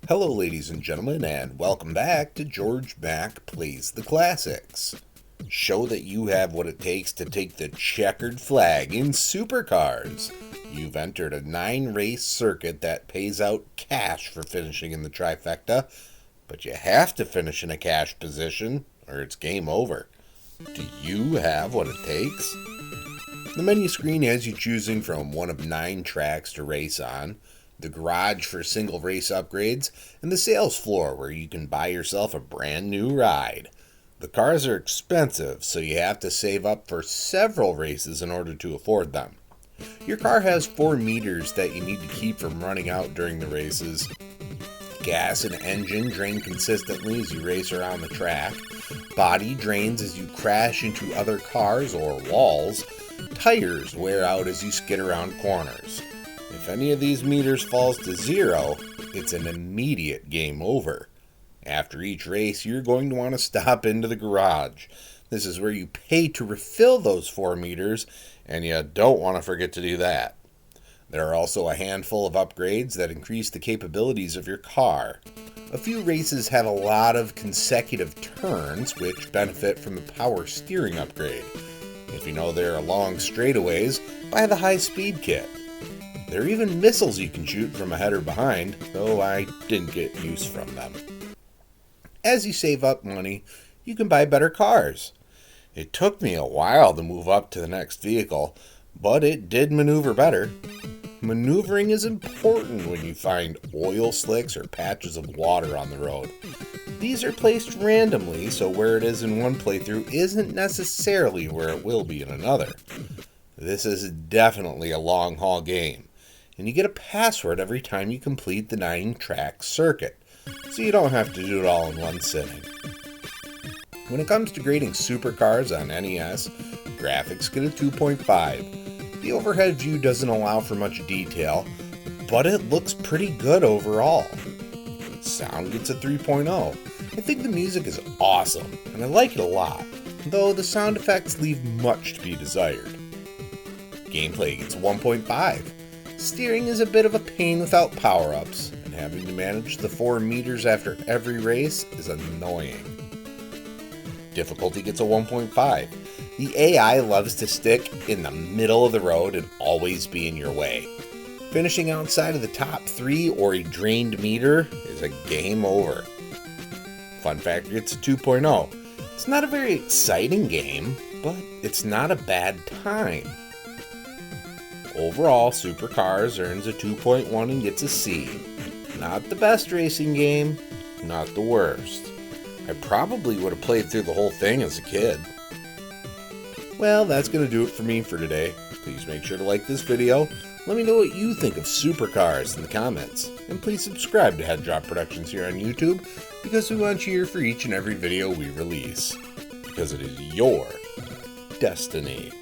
Hello, ladies and gentlemen, and welcome back to Georg Mack Plays the Classics. Show that you have what it takes to take the checkered flag in supercars. You've entered a 9-race circuit that pays out cash for finishing in the trifecta, but you have to finish in a cash position or it's game over. Do you have what it takes? The menu screen has you choosing from one of 9 tracks to race on, the garage for single race upgrades, and the sales floor where you can buy yourself a brand new ride. The cars are expensive, so you have to save up for several races in order to afford them. Your car has 4 meters that you need to keep from running out during the races. Gas and engine drain consistently as you race around the track. Body drains as you crash into other cars or walls. Tires wear out as you skid around corners. If any of these meters falls to 0, it's an immediate game over. After each race, you're going to want to stop into the garage. This is where you pay to refill those 4 meters, and you don't want to forget to do that. There are also a handful of upgrades that increase the capabilities of your car. A few races have a lot of consecutive turns, which benefit from the power steering upgrade. If you know there are long straightaways, buy the high-speed kit. There are even missiles you can shoot from ahead or behind, though I didn't get use from them. As you save up money, you can buy better cars. It took me a while to move up to the next vehicle, but it did maneuver better. Maneuvering is important when you find oil slicks or patches of water on the road. These are placed randomly, so where it is in one playthrough isn't necessarily where it will be in another. This is definitely a long-haul game, and you get a password every time you complete the 9-track circuit, so you don't have to do it all in one sitting. When it comes to grading supercars on NES, graphics get a 2.5. The overhead view doesn't allow for much detail, but it looks pretty good overall. Sound gets a 3.0. I think the music is awesome, and I like it a lot, though the sound effects leave much to be desired. Gameplay gets 1.5. Steering is a bit of a pain without power-ups, and having to manage the 4 meters after every race is annoying. Difficulty gets a 1.5. The AI loves to stick in the middle of the road and always be in your way. Finishing outside of the top 3 or a drained meter is a game over. Fun Factor gets a 2.0. It's not a very exciting game, but it's not a bad time. Overall, Supercars earns a 2.1 and gets a C. Not the best racing game, not the worst. I probably would have played through the whole thing as a kid. Well, that's going to do it for me for today. Please make sure to like this video. Let me know what you think of Supercars in the comments. And please subscribe to Head Drop Productions here on YouTube, because we want you here for each and every video we release. Because it is your destiny.